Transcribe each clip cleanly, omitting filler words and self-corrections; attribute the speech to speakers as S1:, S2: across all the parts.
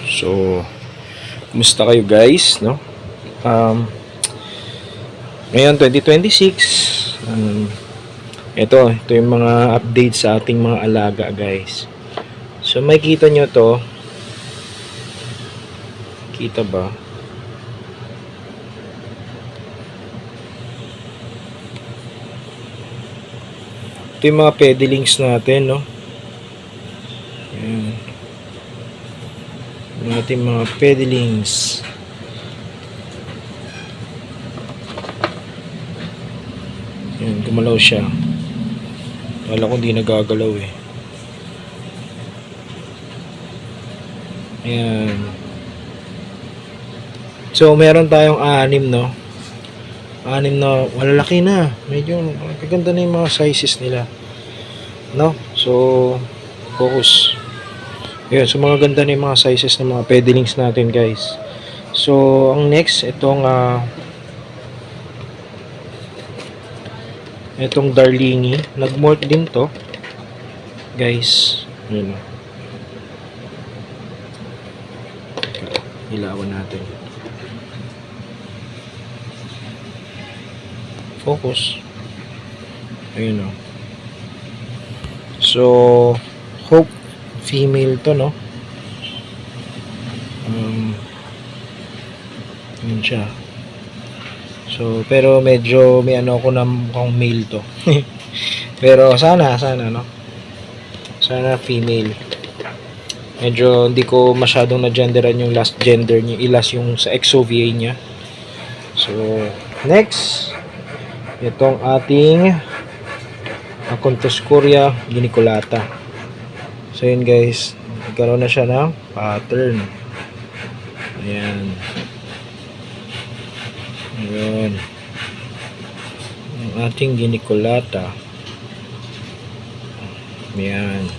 S1: So, kumusta kayo guys, no? Ngayon 2026, ito yung mga updates sa ating mga alaga guys. So, makikita nyo to. Kita ba? Ito yung mga pedilings natin, no? Ayan. Yung ating mga pedilings. Ayan, gumalaw siya. Kala ko hindi nagagalaw eh. Ayan. So, meron tayong 6, no? 6 na, malalaki na. Medyo, kaganda na yung mga sizes nila. No? So, focus. Ayan, so mga ganda na yung mga sizes ng mga pedilings natin, guys. So, ang next, itong Darlingi. Nag-molt din to. Guys, yun. Ilawan natin. Focus. Ayun o. So, hope female to, no? Yun siya. So, pero medyo may ano ako na mukhang male to. Pero sana, no? Sana female. Medyo hindi ko masyadong na-genderan yung last gender niya. Ilas yung sa XOVA niya. So, next. Itong ating Acontoscuria geniculata. So, yun guys. Nagkaroon na siya ng pattern. Ayan. Ayan. Ang ating geniculata. Ayan.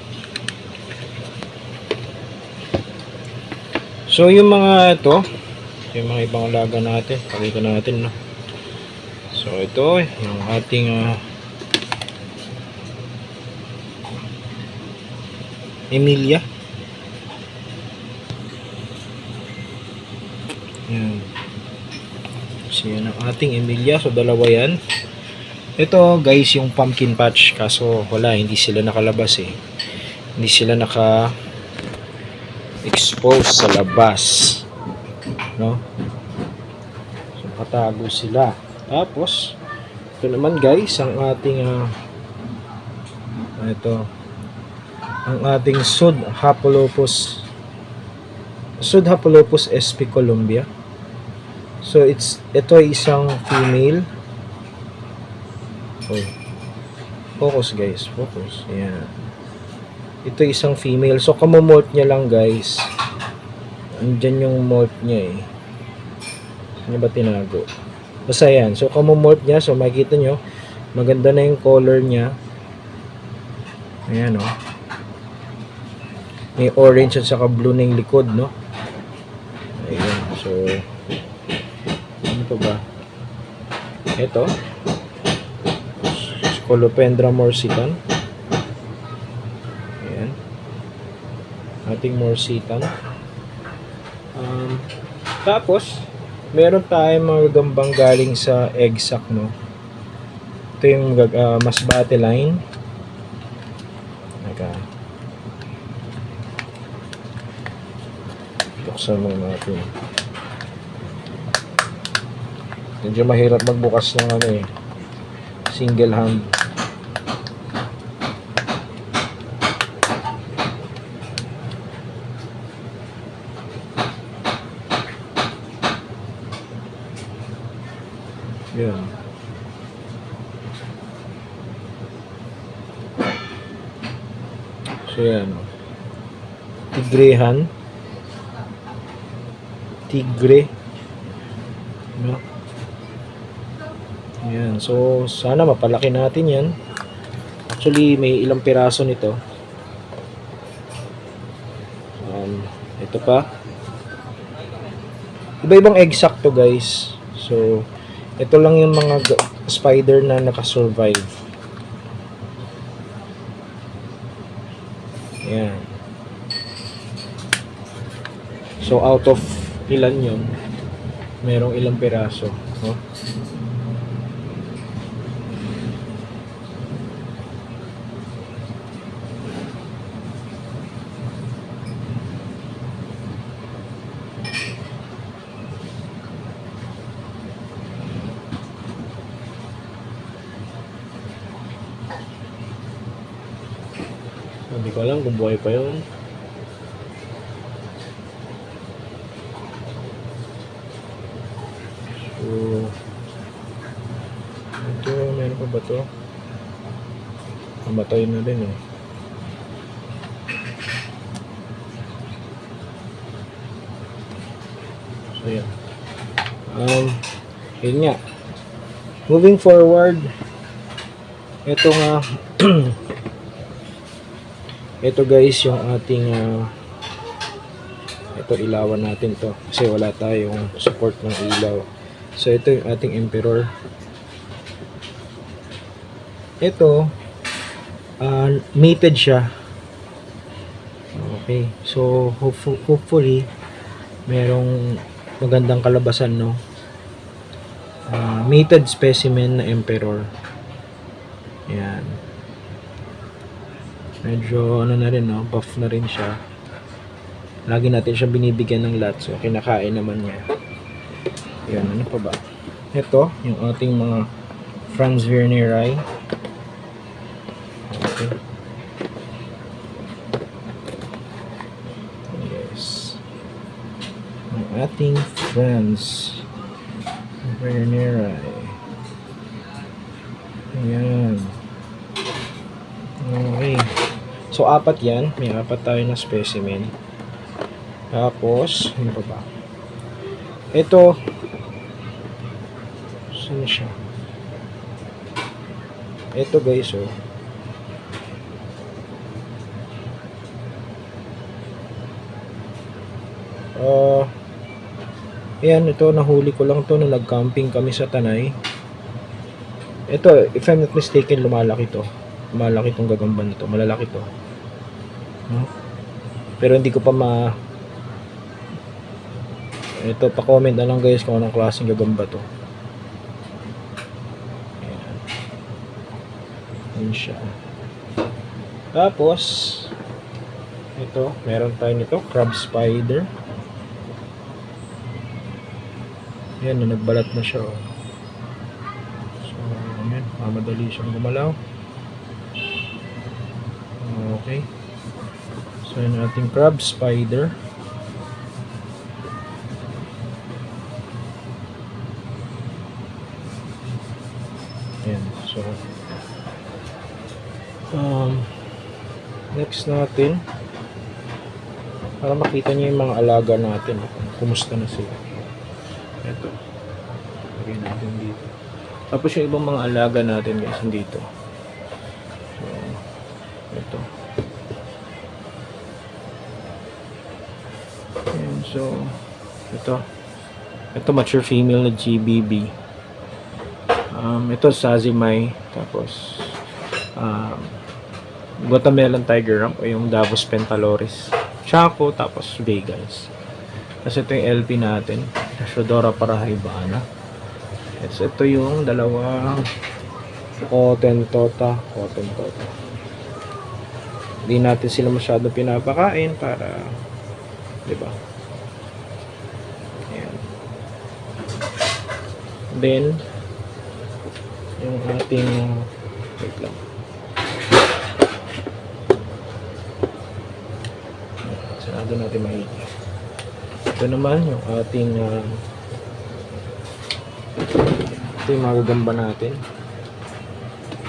S1: So, yung mga ito, yung mga ibang alaga natin, pakita natin, no? So, ito, yung ating Emilia. Ayan. So, yan ang ating Emilia. So, dalawa yan. Ito, guys, yung pumpkin patch. Kaso, wala, hindi sila nakalabas eh. Hindi sila naka-expose sa labas. No? So, patago sila. Tapos, ito naman guys, ang ating ang ating Sudhapalopus sp. Columbia. So, ito ay isang female. Oh. Focus guys, focus. Ayan. Ito ay isang female. So, kamomolt niya lang guys. Andyan yung molt niya eh. Ano ba tinago? Basta yan. So, kamomolt niya. So, makikita nyo. Maganda na yung color niya. Ayan, oh. May orange at saka blue na yung likod, no? Ayan. So, ano pa ba? Ito. Scolopendra morsitan. Ayan. Ating morsitan. Tapos, meron tayong mga gagambang galing sa egg sac, no? Ito yung masbate line. Buksan mo natin. Medyo mahirap magbukas ng ano eh. Single hand. Yan. So yan. Tigrehan. Tigre. No? Yan. So, sana mapalaki natin yan. Actually, may ilang piraso nito. Ito pa. Iba-ibang egg sac to guys. So, ito lang yung mga spider na nakasurvive. Yan. So out of ilan yun, merong ilang piraso, no? Hindi ko alam kung buhay pa yun. So, ito, meron pa ba ito? Namatay na din eh. So, yan. Yun nga. Moving forward, ito nga, ito guys, yung ating, ito ilawan natin to. Kasi wala tayong support ng ilaw. So, ito yung ating Emperor. Ito, mated siya. Okay. So, hopefully, merong magandang kalabasan, no? Mated specimen na Emperor. Yan. Medyo, ano na rin, no? Buff na rin siya. Lagi natin siya binibigyan ng lot. So, kinakain naman niya. Yan, ano pa ba? Ito, yung ating mga Franz Werneri. Okay. Yes. Ang ating Franz Werneri. Ayan. Okay. So, apat yan. May apat tayo na specimen. Tapos, ano pa ba? Ito, saan siya? Ito guys, oh. Ayan, ito, nahuli ko lang to nung nag-camping kami sa Tanay. Ito, if I'm not mistaken, lumalaki to. Lumalaki tong gagamba nito. Malalaki to. Pero hindi ko pa ito, pa-comment na lang guys kung anong klaseng gagamba to. Ayan. Ayan siya. Tapos, ito, meron tayo nito, crab spider. Ayan, nagbalat na siya, oh. So, ayan, madali siyang gumalaw. Okay. So, yun ating crab spider. Ayan, so next natin, para makita niyo yung mga alaga natin, kumusta na sila. Ito, lagay natin dito. Tapos yung ibang mga alaga natin guys, dito. So, ito. Ayan, so ito mature female na GBB. Ito Sazimay. Tapos Guatemalan Tiger Rump o yung Davos Pentaloris, Chaco, tapos Vegans. Kasi ito yung LP natin, Shodora Parahybana. Yes, ito yung dalawang Cotton Tota. Hindi natin sila masyado pinapakain para, di ba? Ayan. Then yung ating wait lang. Sarado natin maigi. Ito naman yung ating ito yung mga gagamba natin.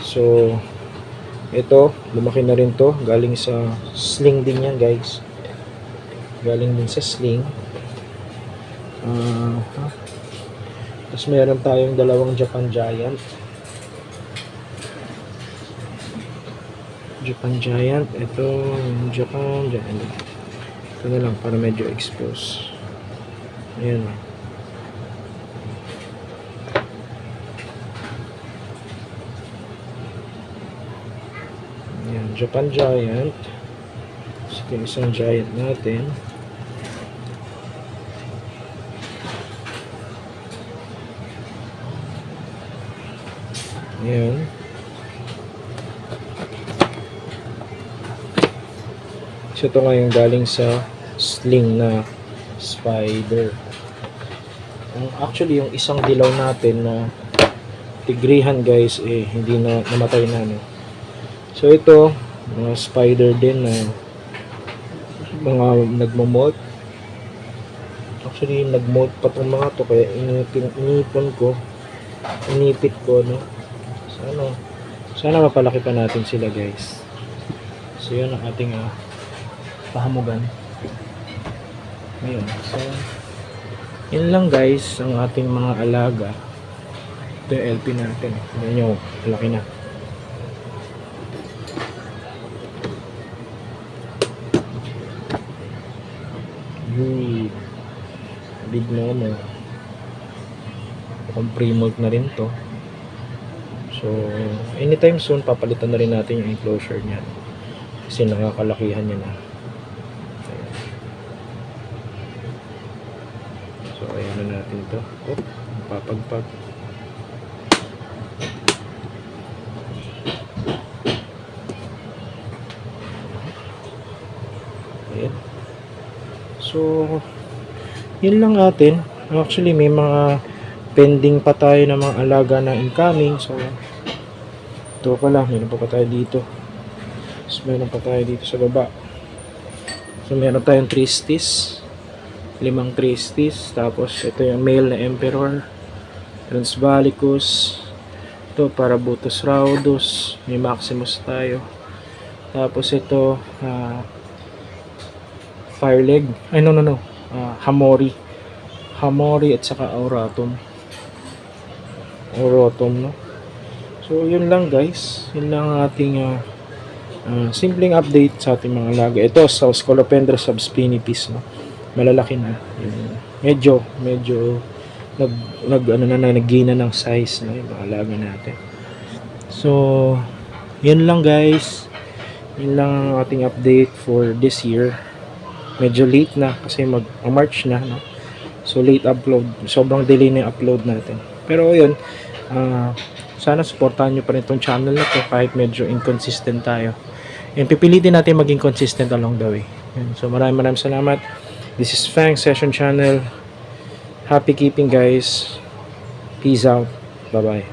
S1: So, ito, lumaki na rin to. Galing sa sling din yan, guys. Galing din sa sling. Tapos meron tayong dalawang Japan Giant. Ito yung Japan Giant. Ito na lang para medyo expose. Ayan. Ayan, Japan Giant. Ito yung isang giant natin. Ayan. So ito nga yung galing sa sling na spider. Actually yung isang dilaw natin na tigrihan guys hindi na namatay na, no. So ito mga spider din na mga nagmo-molt. Actually nag-molt pa tong mga to, kaya inipit ko, no. Sana mapalaki pa natin sila guys. So yun ang ating pahamugan ngayon. So yun lang guys ang ating mga alaga. Ito yung LP natin. Tignan nyo, malaki na. Big momo. Mukhang pre-molt na rin to. So anytime soon papalitan na rin natin yung enclosure niya kasi nakakalakihan niya na. So ayan na natin to. Papagpag. Ayan. So yun lang natin. Actually may mga pending pa tayo na mga alaga na incoming. So ito pala, meron pa tayo dito. So meron pa tayo dito sa baba. So meron tayong Tristis, 5 Tristis. Tapos ito yung male na Emperor, Transvalicus. Ito Parabutus Rhaudus, may Maximus tayo. Tapos ito Fireleg, Hamori at saka Auratum, no. So yun lang guys, yun lang ang ating simpleng update sa ating mga alaga. Ito sa Scolopendra subspinipes, no, malalaki na yun. Medyo naggina ng size, no, yung mga alaga natin. So yun lang guys, yun lang ang ating update for this year. Medyo late na kasi March na, no? So late upload, sobrang delay na yung upload natin. Pero yun, sana supportahan nyo pa rin itong channel na to kahit medyo inconsistent tayo. And pipilitin natin maging consistent along the way. Yun. So maraming salamat. This is Fang Session Channel. Happy keeping guys. Peace out. Bye bye.